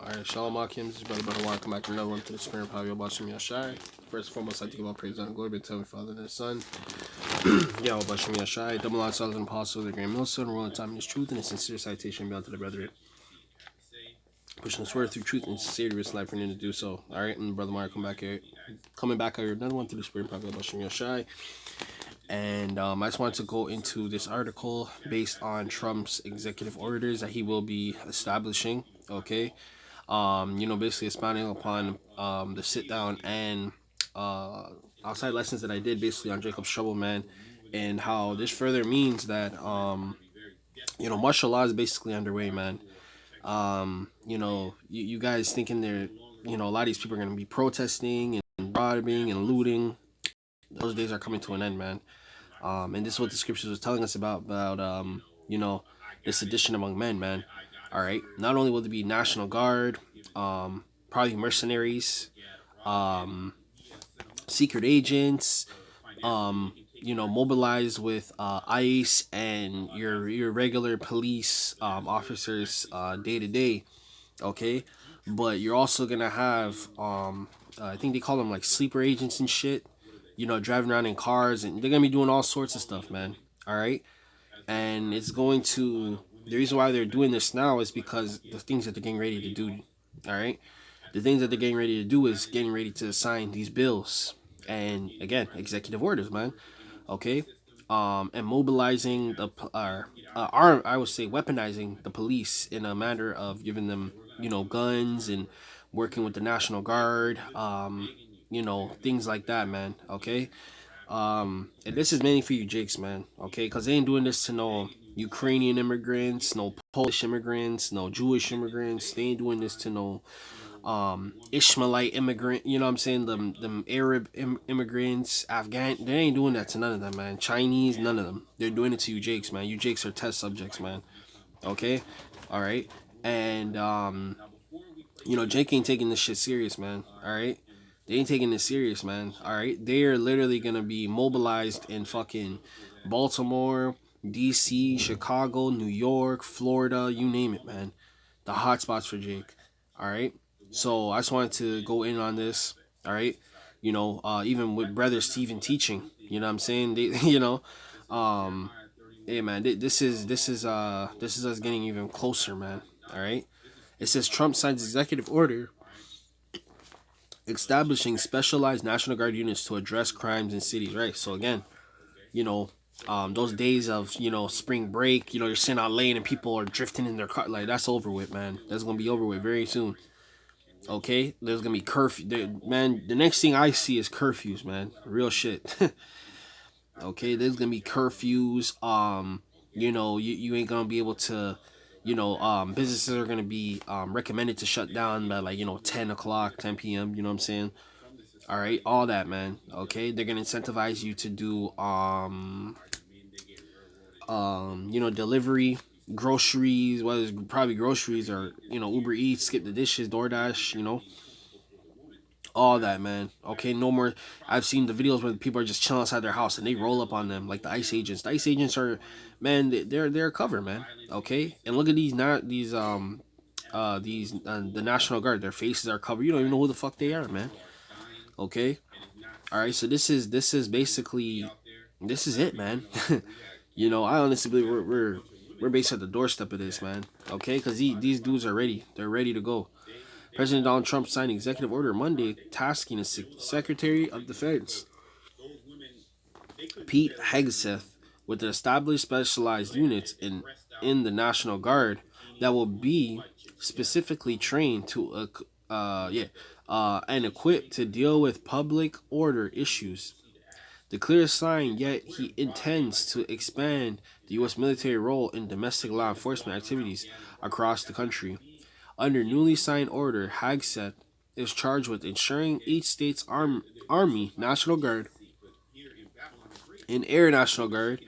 Alright, Shalom Akim, this is Brother Yahawashi. Come back to another one to the Spirit of Yahawashi. First and foremost, I think about praise and glory, but tell me, Father and the Son. Yahawashi, double on Sons and Apostles of the Great Millstone, ruling time in His truth, and a sincere citation beyond to the brethren. Pushing this word through truth and sincerity, risk life, and to do so. Alright, and Brother Mario, coming back here, another one to the Spirit of Yahawashi. And I just wanted to go into this article based on Trump's executive orders that he will be establishing. Okay. Basically expounding upon the sit down and outside lessons that I did basically on Jacob's Trouble, man, and how this further means that martial law is basically underway, man. You guys thinking they're, a lot of these people are gonna be protesting and robbing and looting. Those days are coming to an end, man. And this is what the scriptures was telling us about the sedition among men, man. All right. Not only will there be National Guard, probably mercenaries, secret agents, mobilized with ICE and your regular police officers day to day. Okay. But you're also gonna have I think they call them like sleeper agents and shit. Driving around in cars, and they're gonna be doing all sorts of stuff, man. All right. And it's going to, the reason why they're doing this now is because the things that they're getting ready to do. All right. The things that they're getting ready to do is getting ready to sign these bills, and again, executive orders, man. Okay. And mobilizing the I would say weaponizing the police in a matter of giving them guns and working with the National Guard, things like that, man. Okay. And this is mainly for you Jakes, man. Okay, because they ain't doing this to no Ukrainian immigrants, no Polish immigrants, no Jewish immigrants. They ain't doing this to no Ishmaelite immigrant, you know what I'm saying, them Arab immigrants, Afghan. They ain't doing that to none of them, man. Chinese, none of them. They're doing it to you Jakes, man. You Jakes are test subjects, man. Okay. All right. And Jake ain't taking this shit serious, man. All right. They ain't taking this serious, man. All right. They're literally going to be mobilized in fucking Baltimore, DC, Chicago, New York, Florida, you name it, man. The hot spots for Jake. All right. So I just wanted to go in on this. All right. Even with Brother Stephen teaching, you know what I'm saying? They, hey, man, this is us getting even closer, man. All right. It says Trump signs executive order establishing specialized National Guard units to address crimes in cities, right? So again, those days of, spring break, you're sitting out lane and people are drifting in their car, like, that's over with, man. That's going to be over with very soon. Okay? There's going to be curfew. Man, the next thing I see is curfews, man. Real shit. Okay? There's going to be curfews. You ain't going to be able to, businesses are going to be recommended to shut down by 10 o'clock, 10 p.m. You know what I'm saying? All right, all that, man. Okay, they're going to incentivize you to do, delivery, groceries, whether it's probably groceries or, Uber Eats, skip the dishes, DoorDash, all that, man. Okay, no more. I've seen the videos where people are just chilling outside their house and they roll up on them like the ICE agents. The ICE agents are, man, they're covered, man. Okay, and look at the National Guard. Their faces are covered. You don't even know who the fuck they are, man. Okay, all right. So this is basically, this is it, man. I honestly believe we're basically at the doorstep of this, man. Okay, because these dudes are ready. They're ready to go. President Donald Trump signed executive order Monday tasking the Secretary of Defense, Pete Hegseth, with the established specialized units in the National Guard that will be specifically trained to and equipped to deal with public order issues. The clear sign, yet he intends to expand the U.S. military role in domestic law enforcement activities across the country. Under newly signed order, Hegseth is charged with ensuring each state's Army, National Guard, and Air National Guard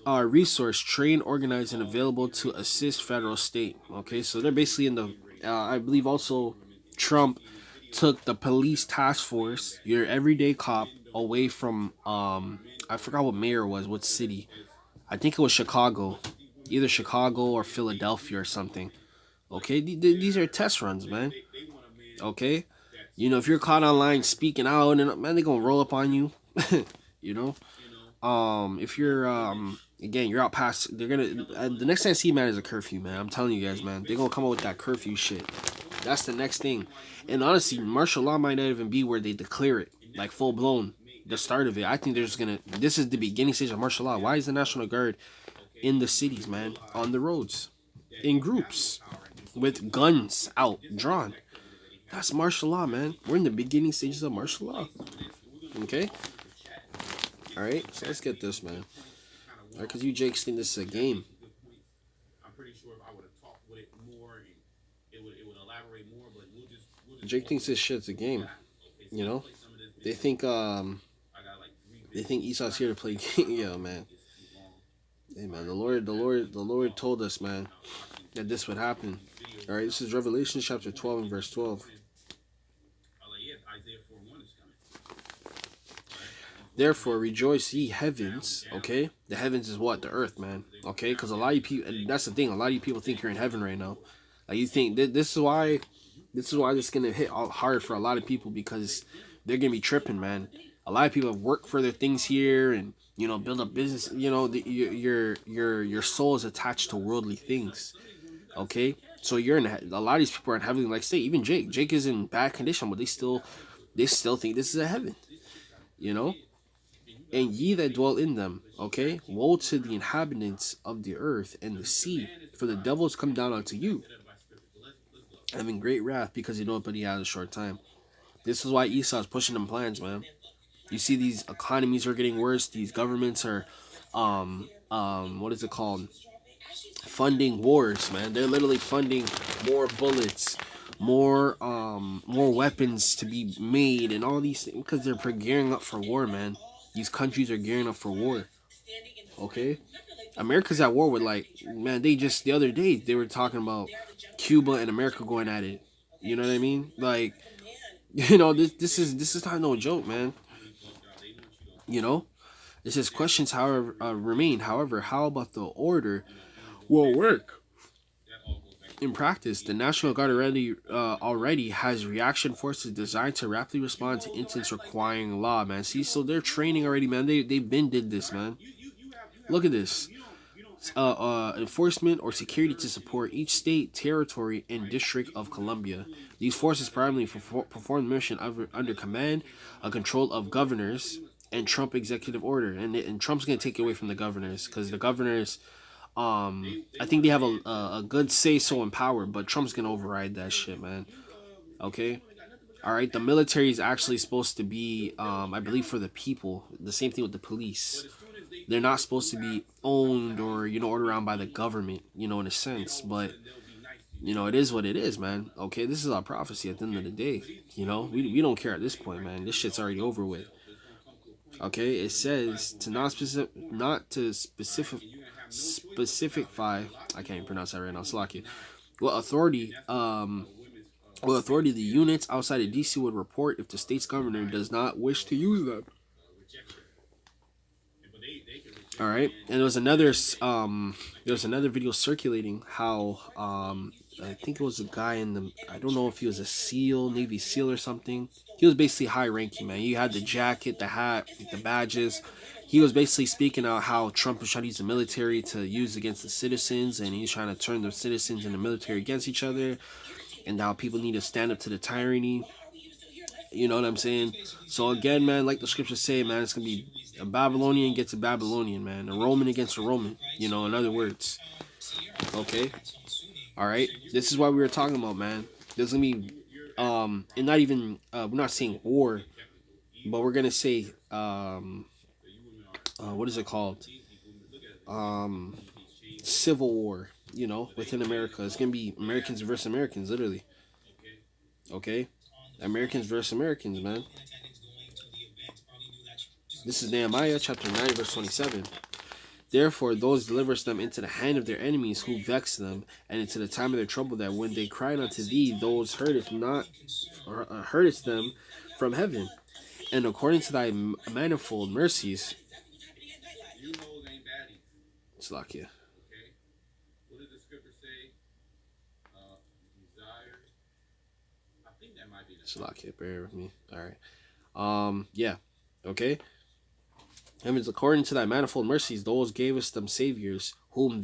are resourced, trained, organized, and available to assist federal state. Okay, so they're basically in the, I believe also Trump took the police task force, your everyday cop, away from, I forgot what mayor was, what city. I think it was Chicago. either Chicago or Philadelphia or something. Okay, these are test runs, man. Okay, you know, if you're caught online speaking out, and man, they gonna roll up on you. You know, if you're again, you're out past, they're gonna the next thing I see, man, is a curfew, man. I'm telling you guys, man, they're gonna come up with that curfew shit. That's the next thing. And honestly, martial law might not even be where they declare it like full blown. The start of it, I think there's gonna. This is the beginning stage of martial law. Why is the National Guard in the cities, man, on the roads, in groups, with guns out, drawn? That's martial law, man. We're in the beginning stages of martial law. Okay? Alright, so let's get this, man. Alright, because you Jakes think this is a game. Jake thinks this shit's a game. You know? They think Esau's here to play game. Yo, man. Hey, man, the Lord told us, man, that this would happen. Alright, this is Revelation chapter 12 and verse 12. Therefore, rejoice ye heavens, okay? The heavens is what? The earth, man, okay? Because a lot of you people, and that's the thing, a lot of you people think you're in heaven right now. Like, you think, this is why this is going to hit hard for a lot of people, because they're going to be tripping, man. A lot of people have worked for their things here and, you know, build up business. You know, your soul is attached to worldly things, okay? So you're in, a lot of these people are in heaven, like, say, even Jake is in bad condition, but they still think this is a heaven, you know? And ye that dwell in them, okay? Woe to the inhabitants of the earth and the sea, for the devils come down unto you, having great wrath, because you know but he has a short time. This is why Esau's pushing them plans, man. You see these economies are getting worse. These governments are, what is it called? Funding wars, man. They're literally funding more bullets, more weapons to be made, and all these things, because they're gearing up for war, man. These countries are gearing up for war. Okay? America's at war with, like, man, they just, the other day, they were talking about Cuba and America going at it. You know what I mean? Like, you know, this is not no joke, man. You know? It says questions, however, remain. However, how about the order will work? In practice, the National Guard already has reaction forces designed to rapidly respond to incidents requiring law, man. See, so they're training already, man. They've been did this, man. Look at this. Enforcement or security to support each state, territory, and district of Columbia. These forces primarily perform the mission under command and control of governors and Trump executive order. And Trump's going to take it away from the governors, because the governors... I think they have a good say-so in power, but Trump's gonna override that shit, man. Okay? Alright, the military is actually supposed to be, I believe, for the people. The same thing with the police. They're not supposed to be owned or, you know, ordered around by the government, you know, in a sense. But, you know, it is what it is, man. Okay, this is our prophecy at the end of the day. You know, we don't care at this point, man. This shit's already over with. Okay, it says to not to specify, I can't even pronounce that right now, Slocky. What authority the units outside of DC would report if the state's governor does not wish to use them. Alright, and there was another video circulating how I think it was a guy in the, I don't know if he was a SEAL, Navy SEAL or something. He was basically high ranking, man. He had the jacket, the hat, the badges. He was basically speaking out how Trump was trying to use the military to use against the citizens, and he's trying to turn the citizens and the military against each other, and how people need to stand up to the tyranny. You know what I'm saying? So again, man, like the scriptures say, man, it's going to be a Babylonian against a Babylonian, man. A Roman against a Roman, you know, in other words. Okay? Alright? This is what we were talking about, man. There's going to be, and not even, we're not saying war, but we're going to say, what is it called? Civil war, you know, within America. It's going to be Americans versus Americans, literally. Okay? Americans versus Americans, man. This is Nehemiah chapter 9 verse 27. Therefore those delivers them into the hand of their enemies who vex them, and into the time of their trouble, that when they cried unto thee, those heardest them from heaven, and according to thy manifold mercies. Slakia. Salakia, bear with me. All right. Yeah. Okay. Heavens, according to thy manifold mercies, those gavest them saviors, who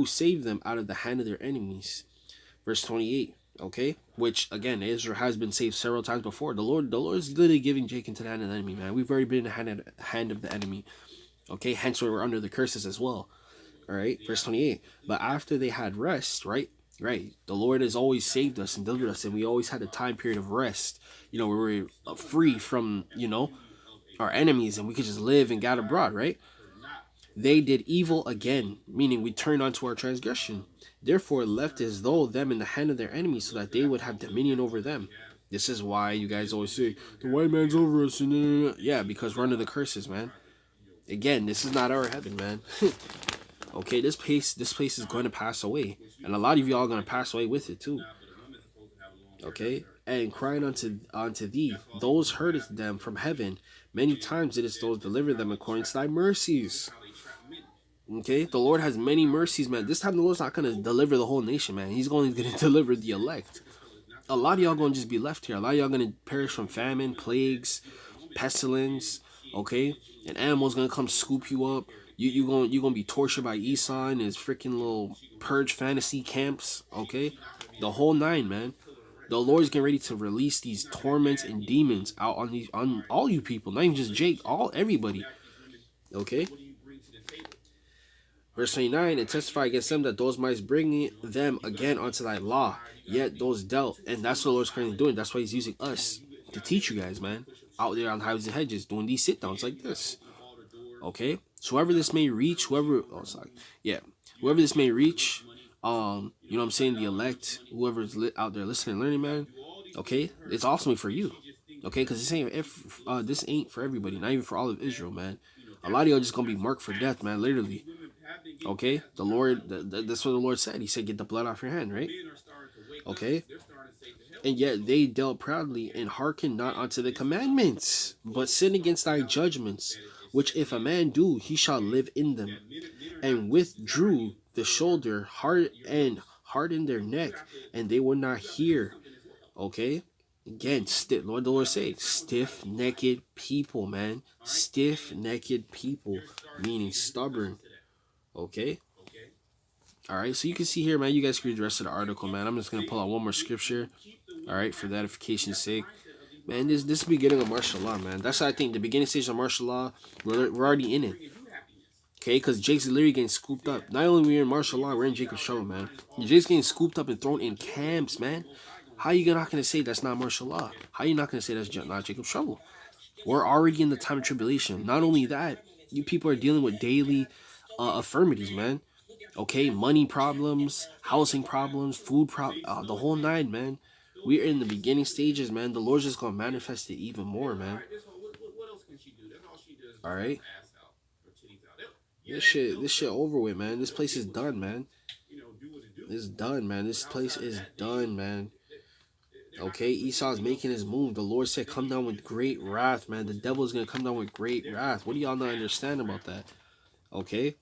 saved them out of the hand of their enemies. Verse 28. Okay, which again, Israel has been saved several times before. The Lord is literally giving Jacob into the hand of the enemy, man. We've already been in the hand of the enemy. Okay, hence we're under the curses as well. All right, verse 28. But after they had rest, right, the Lord has always saved us and delivered us, and we always had a time period of rest. Where we're free from our enemies, and we could just live and get abroad, right? They did evil again, meaning we turned onto our transgression. Therefore, left as though them in the hand of their enemies, so that they would have dominion over them. This is why you guys always say the white man's over us. Yeah, because we're under the curses, man. Again, this is not our heaven, man. Okay, this place is going to pass away, and a lot of y'all are going to pass away with it too. Okay, and crying unto thee, those heardeth them from heaven. Many times it is those deliver them according to thy mercies. Okay, the Lord has many mercies, man. This time the Lord's not going to deliver the whole nation, man. He's only going to deliver the elect. A lot of y'all going to just be left here. A lot of y'all going to perish from famine, plagues, pestilence, okay? An animal's going to come scoop you up. You're going to be tortured by Esau and his freaking little purge fantasy camps, okay? The whole nine, man. The Lord's getting ready to release these torments and demons out on all you people, not even just Jake, everybody, okay? Verse 29, and testify against them that those might bring them again unto thy law, yet those dealt. And that's what the Lord's currently doing. That's why he's using us to teach you guys, man, out there on the highways and hedges, doing these sit-downs like this. Okay? So whoever this may reach, whoever this may reach, you know what I'm saying, the elect, whoever's out there listening and learning, man, okay, it's ultimately for you. Okay? Because this ain't for everybody, not even for all of Israel, man. A lot of y'all just gonna be marked for death, man, literally. Okay, the Lord, that's what the Lord said. He said, get the blood off your hand, right? Okay, and yet they dealt proudly and hearkened not unto the commandments, but sinned against thy judgments, which if a man do, he shall live in them, and withdrew the shoulder and hardened their neck, and they would not hear. Okay, again, the Lord say, stiff-necked people, man, stiff-necked people, meaning stubborn. Okay. All right. So you can see here, man. You guys can read the rest of the article, man. I'm just gonna pull out one more scripture. All right, for the edification's sake, man. This is the beginning of martial law, man. That's what I think. The beginning stage of martial law, we're already in it. Okay, because Jake's literally getting scooped up. Not only are we in martial law, we're in Jacob's trouble, man. Jake's getting scooped up and thrown in camps, man. How you not gonna say that's not martial law? How you not gonna say that's not Jacob's trouble? We're already in the time of tribulation. Not only that, you people are dealing with daily affirmities, man. Okay, money problems, housing problems, food problems, the whole nine, man. We're in the beginning stages, man. The Lord's just gonna manifest it even more, man. All right. This shit over with, man. This place is done, man. It's done, man. This place is done, man. Okay, Esau's making his move. The Lord said, come down with great wrath, man. The devil is gonna come down with great wrath. What do y'all not understand about that? Okay.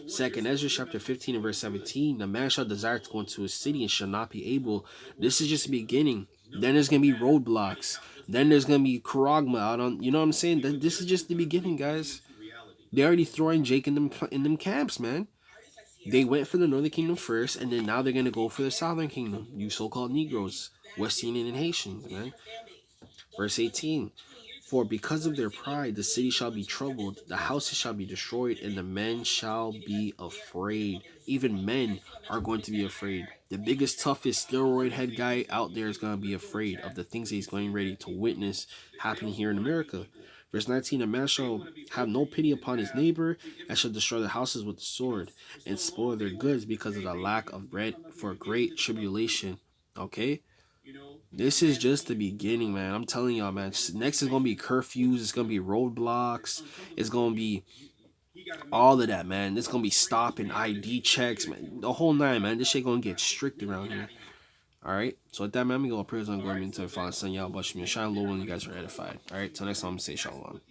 Second Ezra chapter 15 and verse 17. The man shall desire to go into a city and shall not be able. This is just the beginning. Then there's gonna be roadblocks. Then there's gonna be Karagma out on. You know what I'm saying? This is just the beginning, guys. They already throwing Jake in them camps, man. They went for the northern kingdom first, and then now they're gonna go for the southern kingdom. You so-called Negroes, West Indian and Haitians, man. Verse 18. For because of their pride, the city shall be troubled, the houses shall be destroyed, and the men shall be afraid. Even men are going to be afraid. The biggest, toughest steroid head guy out there is going to be afraid of the things that he's going ready to witness happening here in America. Verse 19, a man shall have no pity upon his neighbor, and shall destroy the houses with the sword, and spoil their goods because of the lack of bread for great tribulation. Okay? This is just the beginning, man. I'm telling y'all, man. Next is going to be curfews. It's going to be roadblocks. It's going to be all of that, man. It's going to be stop and ID checks, man. The whole nine, man. This shit going to get strict around here. All right? So with that, man, I'm going to go prayers on going into the Father, Son, Yahawashi, and Shine low when you guys are edified. All right? Till next time, I'm going to say shalom.